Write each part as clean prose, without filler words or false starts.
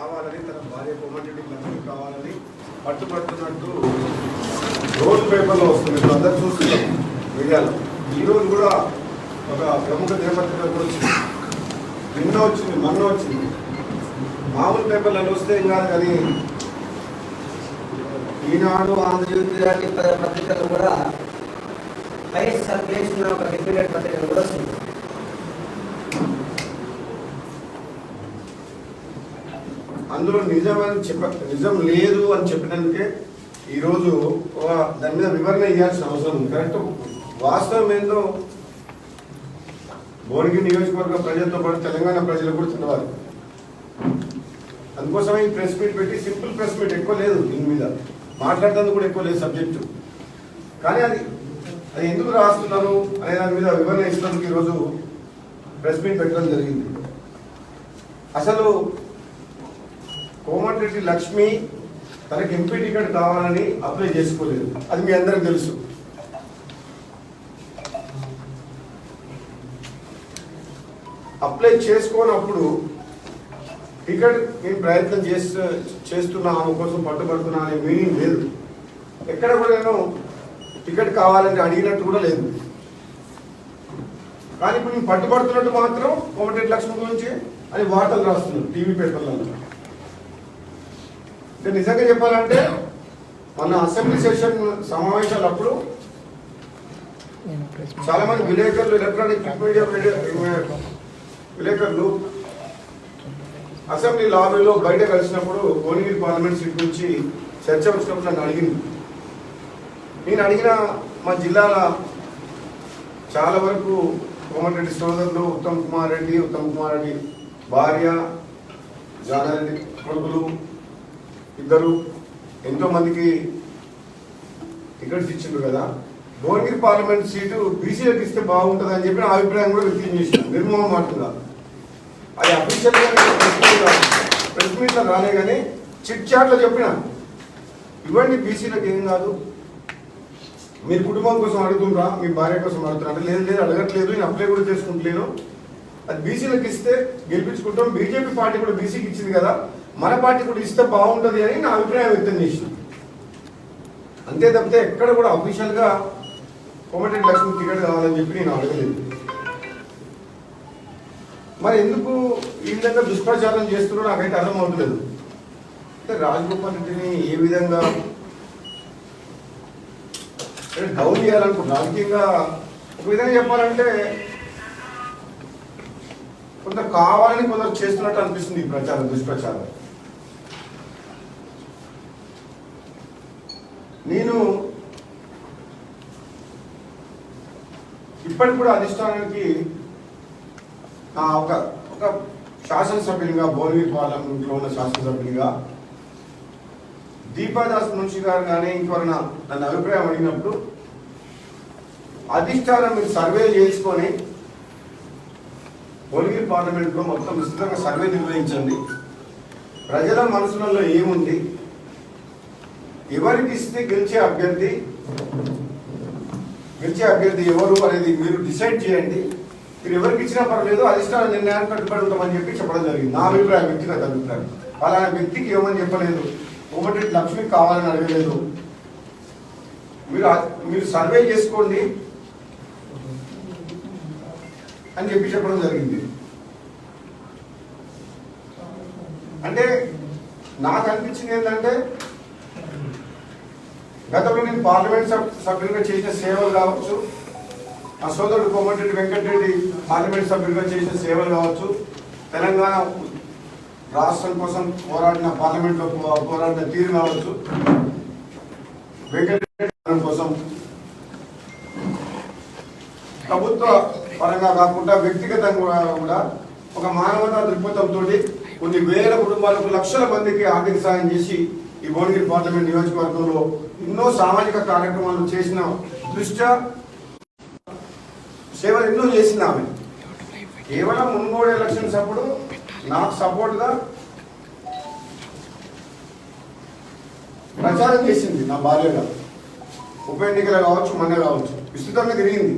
కావాలని తన భార్య కోమటిరెడ్డి లక్ష్మి కావాలని పట్టుబడుతున్నట్టు రోజు పేపర్లో వస్తుంది. ఇప్పుడు అందరూ చూస్తున్నాం మీడియాలో. ఈరోజు కూడా ఒక ప్రముఖ దినపత్రిక కూడా వచ్చింది, నిన్న వచ్చింది, మొన్న వచ్చింది. మామూలు పేపర్లలో వస్తే ఏం కాదు, కానీ ఈనాడు, ఆంధ్రజ్యోతి లాంటి పత్రికలు కూడా హైయెస్ట్ సర్క్యులేషన్ ఒక డిఫరెంట్ పత్రికలు కూడా వస్తుంది. అందులో నిజం లేదు అని చెప్పినందుకే ఈరోజు దాని మీద వివరణ ఇవ్వాల్సిన అవసరం ఉంది. కరెక్ట్ వాస్తవం ఏందో భువనగిరి నియోజకవర్గ ప్రజలతో పాటు తెలంగాణ ప్రజలు కూడా తెలియాలి. అందుకోసమే ఈ ప్రెస్ మీట్ పెట్టి, సింపుల్ ప్రెస్ మీట్, ఎక్కువ లేదు దీని మీద మాట్లాడటానికి కూడా ఎక్కువ లేదు సబ్జెక్టు, కానీ అది ఎందుకు రాస్తున్నారు అనే దాని మీద వివరణ ఇస్తున్నందుకు ఈరోజు ప్రెస్ మీట్ పెట్టడం జరిగింది. అసలు కోమటిరెడ్డి లక్ష్మి తనకి ఎంపీ టికెట్ కావాలని అప్లై చేసుకోలేదు, అది మీ అందరికి తెలుసు. అప్లై చేసుకోనప్పుడు టికెట్ నేను ప్రయత్నం చేస్తున్నా, ఆమె కోసం పట్టుబడుతున్నా అనే మీనింగ్ లేదు. ఎక్కడ కూడా నేను టికెట్ కావాలని అడిగినట్టు కూడా లేదు. కానీ ఇప్పుడు నేను పట్టుబడుతున్నట్టు మాత్రం కోమటిరెడ్డి లక్ష్మి గురించి అని వార్తలు రాస్తున్నాను టీవీ పేపర్లలో. నిజంగా చెప్పాలంటే మన అసెంబ్లీ సెషన్ సమావేశాలప్పుడు చాలా మంది విలేకరులు, ఎలక్ట్రానిక్ మీడియా విలేకరులు అసెంబ్లీ లాబీలో బయట కలిసినప్పుడు భువనగిరి పార్లమెంట్ సీట్ నుంచి చర్చ వచ్చినప్పుడు నన్ను అడిగింది. నేను అడిగిన మా జిల్లాల చాలా వరకు కోమటిరెడ్డి సోదరులు, ఉత్తమ్ కుమార్ రెడ్డి భార్య, జానారెడ్డి కొడుకులు ఇద్దరు ఎంతో మందికి టికెట్స్ ఇచ్చిండ్రు కదా, భువనగిరి పార్లమెంట్ సీటు బీసీలకు ఇస్తే బాగుంటుంది అని చెప్పి నా అభిప్రాయం కూడా వ్యక్తం చేసింది నిర్మోహమాటంగా. అది అఫీషియల్గా ప్రెస్ మీట్లో రాలే, కానీ చిట్ చాట్లో చెప్పిన ఇవ్వండి బీసీలకు, ఏం కాదు, మీరు కుటుంబం కోసం అడుగుతుండ్రా, మీ భార్య కోసం అడుగుతున్నా, లేదు అడగట్లేదు, నేను అప్లై కూడా చేసుకుంటలేను, అది బీసీలకు ఇస్తే గెలిపించుకుంటాం, బీజేపీ పార్టీ కూడా బీసీకి ఇచ్చింది కదా, మన పార్టీ కూడా ఇస్తే బాగుంటుంది అని నా అభిప్రాయం వ్యక్తం చేసింది. అంతే తప్పితే ఎక్కడ కూడా అఫీషియల్గా కోమటిరెడ్డి లక్ష్మి టికెట్ కావాలని చెప్పి నేను అడగలేదు. మరి ఎందుకు ఈ విధంగా దుష్ప్రచారం చేస్తున్నారో నాకైతే అర్థం అవుతలేదు. అంటే రాజగోపాల్ రెడ్డిని ఏ విధంగా డౌన్ చేయాలనుకుంటున్నారు రాజకీయంగా, ఒక విధంగా చెప్పాలంటే కొంత కావాలని కొందరు చేస్తున్నట్టు అనిపిస్తుంది ఈ ప్రచారం, దుష్ప్రచారం. నేను ఇప్పటికి కూడా అధిష్టానానికి ఒక శాసనసభ్యునిగా, భువనగిరి పార్లమెంట్లో ఉన్న శాసనసభ్యునిగా దీపాదాస్ మున్షి గారు కానీ ఇంకెవరైనా నన్ను అభిప్రాయం అడిగినప్పుడు అధిష్టానం మీరు సర్వే చేసుకొని భువనగిరి పార్లమెంట్లో మొత్తం విస్తృతంగా సర్వే నిర్వహించండి, ప్రజల మనసులలో ఏముంది, ఎవరికి ఇస్తే గెలిచే అభ్యర్థి ఎవరు అనేది మీరు డిసైడ్ చేయండి, మీరు ఎవరికి ఇచ్చినా పర్లేదు, అధిష్టాన నిర్ణయాన్ని కట్టుబడి ఉంటామని చెప్పి చెప్పడం జరిగింది. నా అభిప్రాయం, వ్యక్తిగత అభిప్రాయం. అలాంటి వ్యక్తికి ఏమని చెప్పలేదు, కోమటిరెడ్డి లక్ష్మికి కావాలని అడగలేదు. మీరు సర్వే చేసుకోండి అని చెప్పి చెప్పడం జరిగింది. అంటే నాకు అనిపించింది ఏంటంటే, గతంలో నేను పార్లమెంట్ సభ్యులుగా చేసిన సేవలు కావచ్చు, ఆ సోదరుడు కోమటిరెడ్డి వెంకటరెడ్డి పార్లమెంట్ సభ్యులుగా చేసిన సేవలు కావచ్చు, తెలంగాణ రాష్ట్రం కోసం పోరాడిన, పార్లమెంట్లో పోరాడిన తీరు కావచ్చు, వెంకటరెడ్డి కోసం ప్రభుత్వ పరంగా కాకుండా వ్యక్తిగతంగా కూడా ఒక మానవతా దృక్పథంతో కొన్ని వేల కుటుంబాలకు, లక్షల మందికి ఆర్థిక సాయం చేసి ఈ భువనగిరి పార్లమెంట్ నియోజకవర్గంలో ఎన్నో సామాజిక కార్యక్రమాలు చేసిన దృష్ట్యా సేవలు ఎన్నో చేసింది ఆమె. కేవలం మున్గోడు ఎలక్షన్స్ అప్పుడు నాకు సపోర్ట్గా ప్రచారం చేసింది నా భార్యగా. ఉప ఎన్నికలు కావచ్చు, మొన్న కావచ్చు, విస్తృతంగా తిరిగింది.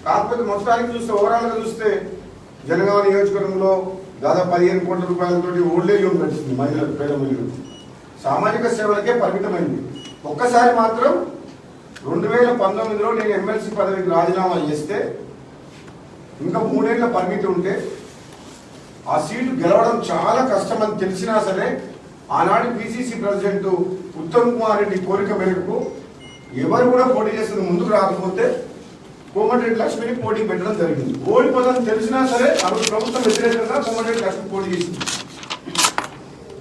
కాకపోతే మొత్తానికి చూస్తే, ఓవరాల్గా చూస్తే జనగామ నియోజకవర్గంలో దాదాపు 15 కోట్ల రూపాయలతో ఓల్డేజ్ హోమ్ నడిచింది మహిళలకు, పేద మహిళలకు. సామాజిక సేవలకే పరిమితమైంది. ఒక్కసారి మాత్రం 2019లో నేను ఎమ్మెల్సీ పదవికి రాజీనామా చేస్తే ఇంకా 3 ఏళ్ల పరిమితి ఉంటే ఆ సీటు గెలవడం చాలా కష్టమని తెలిసినా సరే ఆనాడు పిసిసి ప్రెసిడెంట్ ఉత్తమ్ కుమార్ రెడ్డి కోరిక మేరకు ఎవరు కూడా పోటీ చేసేది ముందుకు రాకపోతే కోమటిరెడ్డి లక్ష్మిని పోటీ పెట్టడం జరిగింది. ఓడిపోదని తెలిసినా సరే అప్పుడు ప్రభుత్వం వ్యతిరేకంగా కోమటిరెడ్డి లక్ష్మి పోటీ చేసింది.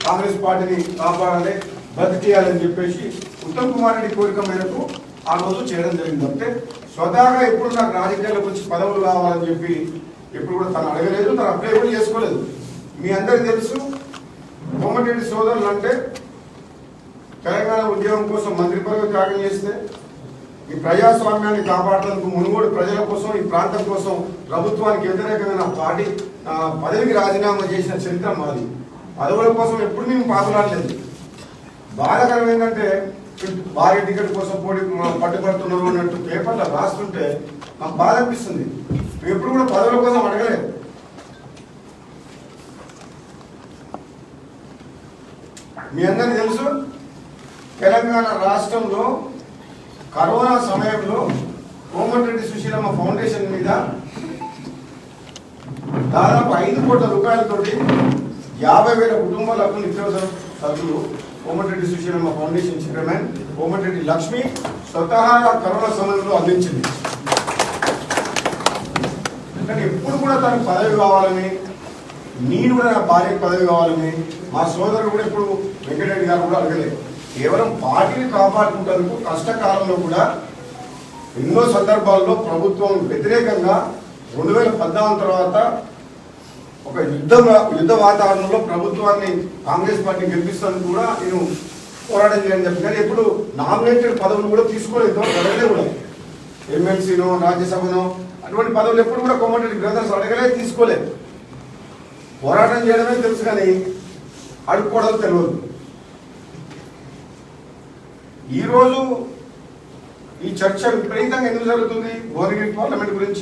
కాంగ్రెస్ పార్టీని కాపాడాలి, బతికేయాలని చెప్పేసి ఉత్తమ్ కుమార్ రెడ్డి కోరిక మేరకు ఆ రోజు చేయడం జరిగింది. అంటే స్వతహాగా ఎప్పుడు నాకు రాజకీయాలకు వచ్చి పదవులు కావాలని చెప్పి ఎప్పుడు కూడా తను అడగలేదు, తను అప్లై కూడా చేసుకోలేదు. మీ అందరికీ తెలుసు, కోమటిరెడ్డి సోదరులు అంటే తెలంగాణ ఉద్యమం కోసం మంత్రి పదవి త్యాగం చేస్తే ఈ ప్రజాస్వామ్యాన్ని కాపాడడానికి మునుగోడు ప్రజల కోసం, ఈ ప్రాంతం కోసం ప్రభుత్వానికి వ్యతిరేకమైన పార్టీ పదవికి రాజీనామా చేసిన చరిత్ర మాది. పదవుల కోసం ఎప్పుడు మేము పాకులాడలేదు. బాధాకరం ఏంటంటే భారీ టికెట్ కోసం పోటీ పట్టుబడుతున్నారు అన్నట్టు పేపర్లో రాస్తుంటే నాకు బాధ అనిపిస్తుంది. మేము ఎప్పుడు కూడా పదవుల కోసం అడగలేదు. మీ అందరికీ తెలుసు, తెలంగాణ రాష్ట్రంలో కరోనా సమయంలో కోమటిరెడ్డి సుశీలమ్మ ఫౌండేషన్ మీద దాదాపు 5 కోట్ల రూపాయలతోటి 50,000 కుటుంబాలకు నిత్యావసర సరుకులు కోమటిరెడ్డి సుశీలమ్మ ఫౌండేషన్ చైర్మన్ కోమటిరెడ్డి లక్ష్మి స్వతహాగా కరోనా సమయంలో అందించింది. కానీ ఎప్పుడు కూడా తనకు పదవి కావాలని, నేను కూడా నా భార్యకు పదవి కావాలని మా సోదరుడు కూడా ఇప్పుడు వెంకటరెడ్డి గారు కూడా అడగలేదు. కేవలం పార్టీని కాపాడుకుంటూ కష్టకాలంలో కూడా ఎన్నో సందర్భాల్లో ప్రభుత్వం వ్యతిరేకంగా 2014 తర్వాత ఒక యుద్ధ వాతావరణంలో ప్రభుత్వాన్ని కాంగ్రెస్ పార్టీ గెలిపిస్తానికి కూడా నేను పోరాటం చేయని చెప్పి, కానీ ఎప్పుడు నామినేటెడ్ పదవులు కూడా తీసుకోలేదు. అడగలే కూడా ఎమ్మెల్సీనో రాజ్యసభనో అటువంటి పదవులు ఎప్పుడు కూడా కోమటిరెడ్డి బ్రదర్స్ అడగలేదు, తీసుకోలేదు. పోరాటం చేయడమే తెలుసు కానీ అడుక్కోవడం తెలియదు. ఈరోజు ఈ చర్చ విపరీతంగా ఎందుకు జరుగుతుంది భువనగిరి పార్లమెంట్ గురించి?